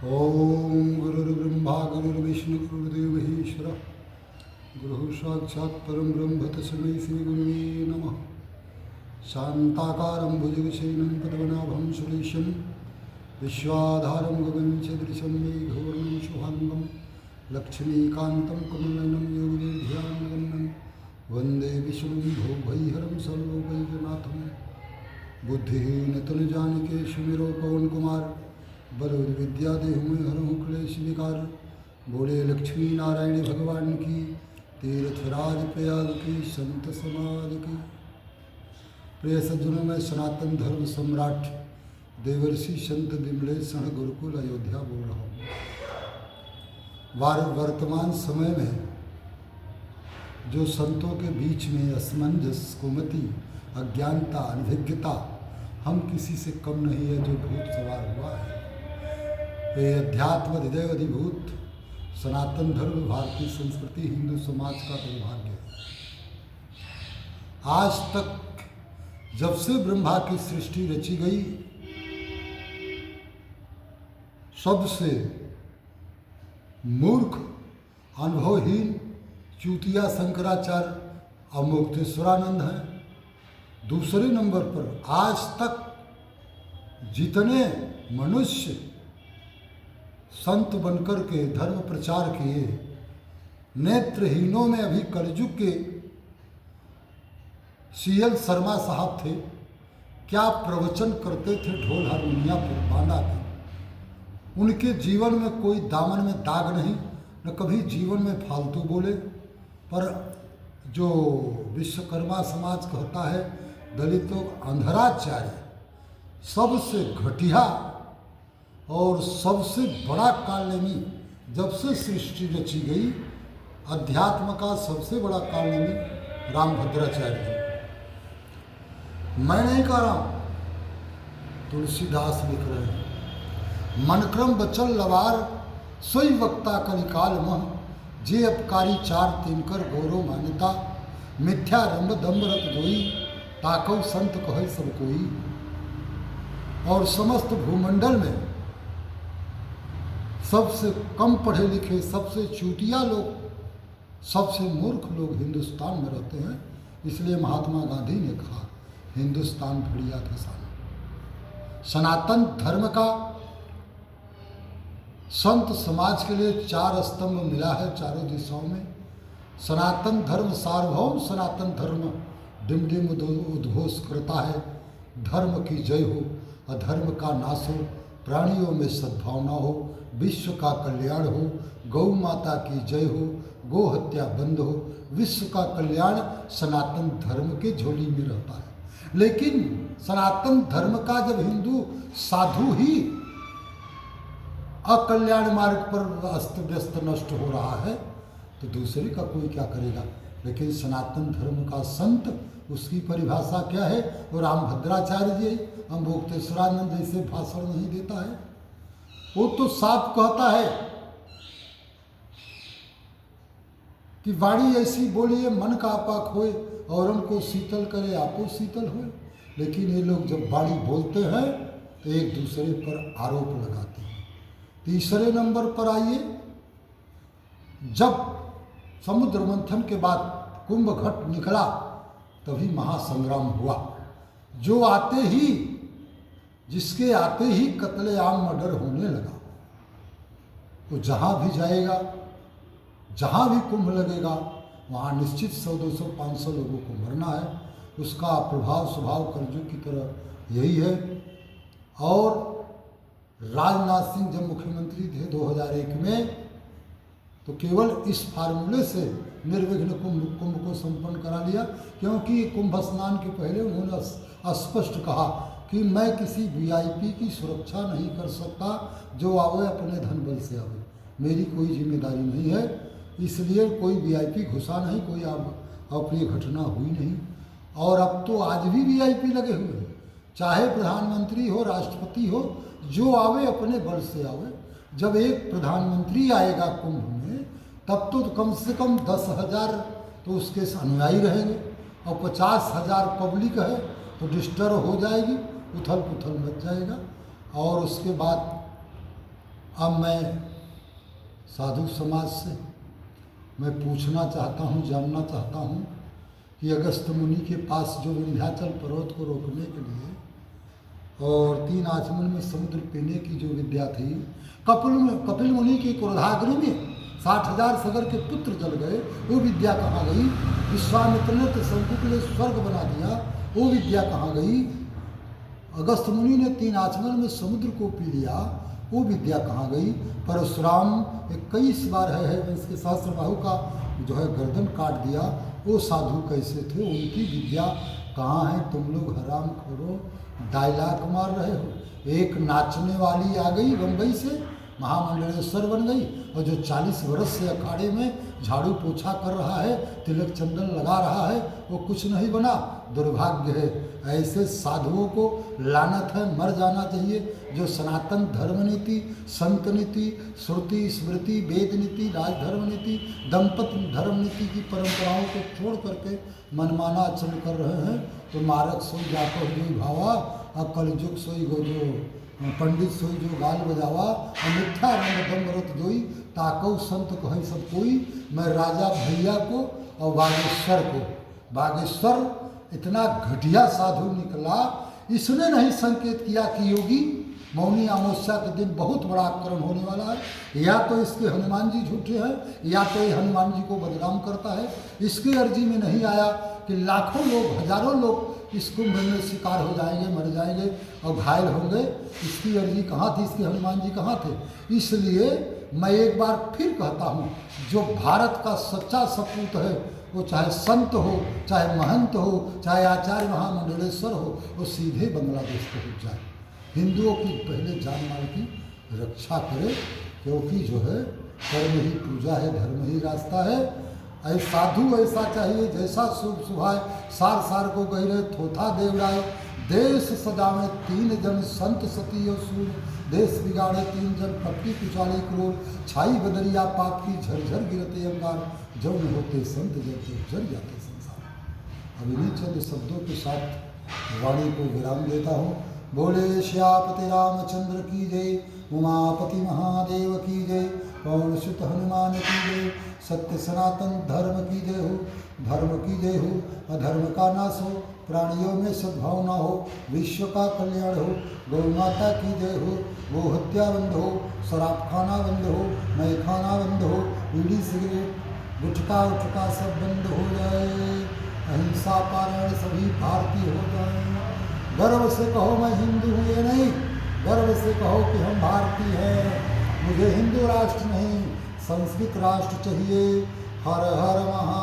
ओम गुरुर्ब्रह्मा गुरुर्विष्णु गुरुर्देव महेश्वरः गुरुः साक्षात् परं ब्रह्म तस्मै श्रीगुरुवे नमः। शान्ताकारं भुजगशयनं पद्मनाभं सुरेशं विश्वाधारं गगनसदृशं मेघवर्णं शुभाङ्गं लक्ष्मीकान्तं कमलनयनं योगिनिर्ध्यानगम्यं वन्दे विष्णुं भोगैहरं सर्वलोकैकनाथं। बुद्धिहीन तनु जानिके सुमिरो पवन कुमार बलौद विद्या देहु हरहु क्लेश विकार। बोले लक्ष्मी नारायण भगवान की तीर्थराज प्रयाग की संत समाज की। प्रिय सज्जनों में सनातन धर्म सम्राट देवर्षि संत विमलेश्वर गुरुकुल अयोध्या बोल रहा हूँ। वर्तमान समय में जो संतों के बीच में असमंजस कुमति अज्ञानता अनभिज्ञता हम किसी से कम नहीं है जो भूत सवार हुआ है। ये अध्यात्म हृदय अधिभूत सनातन धर्म भारतीय संस्कृति हिंदू समाज का दुर्भाग्य है। आज तक जब से ब्रह्मा की सृष्टि रची गई सबसे मूर्ख अनुभवहीन चूतिया शंकराचार्य और मुक्तेश्वरानंद हैं। दूसरे नंबर पर आज तक जितने मनुष्य संत बनकर के धर्म प्रचार किए, नेत्रहीनों में अभी कलयुग के सीएल शर्मा साहब थे। क्या प्रवचन करते थे ढोल हारमोनिया पर बांधा के। उनके जीवन में कोई दामन में दाग नहीं, न कभी जीवन में फालतू बोले। पर जो विश्वकर्मा समाज कहता है दलितों अंधराचार्य, सबसे घटिया और सबसे बड़ा कालनेमी जब से सृष्टि रची गई, अध्यात्म का सबसे बड़ा कालनेमी रामभद्राचार्य जी। मैं नहीं कह रहा हूँ, तुलसीदास लिख रहे हैं। मनक्रम बचल लवार सोई वक्ता कलिकाल मह, जे अपकारी चार तिनकर गौरव मान्यता, मिथ्या रंभ दम्भ रत दोई, ताकव संत कहे सब कोई। और समस्त भूमंडल में सबसे कम पढ़े लिखे, सबसे चूतिया लोग, सबसे मूर्ख लोग हिंदुस्तान में रहते हैं। इसलिए महात्मा गांधी ने कहा हिंदुस्तान भेड़िया धसाना। सनातन धर्म का संत समाज के लिए चार स्तंभ मिला है चारों दिशाओं में। सनातन धर्म सार्वभौम, सनातन धर्म डिम डिम उद्घोष करता है, धर्म की जय हो, अधर्म का नाश हो, प्राणियों में सद्भावना हो, विश्व का कल्याण हो, गौ माता की जय हो, गो हत्या बंद हो। विश्व का कल्याण सनातन धर्म के झोली में रहता है। लेकिन सनातन धर्म का जब हिंदू साधु ही अकल्याण मार्ग पर अस्त व्यस्त नष्ट हो रहा है तो दूसरे का कोई क्या करेगा। लेकिन सनातन धर्म का संत, उसकी परिभाषा क्या है? वो रामभद्राचार्य जी, हम मुक्तेश्वरानंद जैसे भाषण नहीं देता है। वो तो साफ कहता है कि वाणी ऐसी बोलिए मन का आपाक होए, और उनको शीतल करे आपो शीतल होए। लेकिन ये लोग जब वाणी बोलते हैं तो एक दूसरे पर आरोप लगाते हैं। तीसरे नंबर पर आइए, जब समुद्र मंथन के बाद कुंभ घट निकला तभी महासंग्राम हुआ। जो आते ही, जिसके आते ही कत्लेआम मर्डर होने लगा, वो जहाँ भी जाएगा, जहाँ भी कुंभ लगेगा, वहाँ निश्चित 100, 200, 500 लोगों को मरना है। उसका प्रभाव स्वभाव कलयुग की तरह यही है। और राजनाथ सिंह जब मुख्यमंत्री थे 2001 में, तो केवल इस फार्मूले से निर्विघ्न कुंभ को संपन्न करा लिया। क्योंकि कुंभ स्नान के पहले उन्होंने स्पष्ट कहा कि मैं किसी वीआईपी की सुरक्षा नहीं कर सकता, जो आवे अपने धन बल से आवे, मेरी कोई जिम्मेदारी नहीं है। इसलिए कोई वीआईपी घुसा नहीं, कोई अप्रिय घटना हुई नहीं। और अब तो आज भी वीआईपी लगे हुए हैं, चाहे प्रधानमंत्री हो, राष्ट्रपति हो, जो आवे अपने बल से आवे। जब एक प्रधानमंत्री आएगा कुंभ में, तब तो कम से कम 10,000 तो उसके अनुयायी रहेंगे, और 50,000 पब्लिक है तो डिस्टर्ब हो जाएगी, उथल पुथल मच जाएगा। और उसके बाद अब मैं साधु समाज से मैं पूछना चाहता हूँ, जानना चाहता हूँ कि अगस्त मुनि के पास जो विंध्याचल पर्वत को रोकने के लिए और 3 आचमन में समुद्र पीने की जो विद्या थी, कपिल मुनि की क्रोधाग्नि में 60,000 सगर के पुत्र जल गए, वो विद्या कहाँ गई? विश्वामित्र ने तो शंकु के लिए स्वर्ग बना दिया, वो विद्या कहाँ गई? अगस्त मुनि ने 3 आचमन में समुद्र को पी लिया, वो विद्या कहाँ गई? परशुराम 21 बार है इसके सहस्त्रबाहु का जो है गर्दन काट दिया, वो साधु कैसे थे? उनकी विद्या कहाँ है? तुम लोग हराम खोरो डायलॉग मार रहे हो। एक नाचने वाली आ गई बम्बई से, महामंडलेश्वर बन गई, और जो 40 वर्ष से अखाड़े में झाड़ू पोछा कर रहा है, तिलक चंदन लगा रहा है, वो कुछ नहीं बना। दुर्भाग्य है, ऐसे साधुओं को लानत है, मर जाना चाहिए। जो सनातन धर्म नीति, संत नीति, श्रुति स्मृति, वेद नीति, राजधर्म नीति, दंपति धर्म नीति की परंपराओं को छोड़ करके मनमाना आचरण कर रहे हैं, तो मारक सोई जाकर जो भावा, और कलयुग सोई गो जो पंडित सोई जो गाल बजावा, और मिथ्या रंग दम रत दोई, ताकऊ संत कहे सब कोई। मैं राजा भैया को और बागेश्वर को, बागेश्वर इतना घटिया साधु निकला, इसने नहीं संकेत किया कि योगी मौनी अमावस्या के दिन बहुत बड़ा आक्रमण होने वाला है। या तो इसके हनुमान जी झूठे हैं, या तो ये हनुमान जी को बदनाम करता है। इसके अर्जी में नहीं आया कि लाखों लोग, हजारों लोग इस कुंभ में शिकार हो जाएंगे, मर जाएंगे और घायल होंगे। इसकी अर्जी कहाँ थी? इसके हनुमान जी कहाँ थे? इसलिए मैं एक बार फिर कहता हूँ, जो भारत का सच्चा सपूत है, वो चाहे संत हो, चाहे महंत हो, चाहे आचार्य महामंडलेश्वर हो, वो सीधे बांग्लादेश पहुँच जाए। हिंदुओं की पहले जान माल की रक्षा करे, क्योंकि जो है कर्म ही पूजा है, धर्म ही रास्ता है। ऐ साधु ऐसा चाहिए जैसा शुभ सुभाए, सार सार को गहरे थोथा देवराय। देश सजावे 3 जन संत सती और सूर, देश बिगाड़े 3 जन पट्टी कुचाले क्रूर। छाई बदरिया पाप की झरझर गिरते अंगार, जो न होते संत जब तो जर जाते संसार। अब इन्हीं चंद शब्दों के साथ वाणी को विराम देता हूँ। बोले श्यापति रामचंद्र की जय, उमापति महादेव की जय, पवन सुत हनुमान की जय। सत्य सनातन धर्म की जय हो, धर्म की जय हो, अधर्म का नाश हो, प्राणियों में सद्भावना हो, विश्व का कल्याण हो। गौ माता की जय हो, गो हत्या बंद हो, शराब खाना बंद हो, मय खाना बंद हो, बीड़ी सिगरेट गुटखा उठका सब बंद हो जाए। अहिंसा पारायण सभी भारतीय हो जाए। गर्व से कहो मैं हिंदू हूँ, ये नहीं, गर्व से कहो कि हम भारतीय हैं। मुझे हिंदू राष्ट्र नहीं, संस्कृत राष्ट्र चाहिए। हर हर महा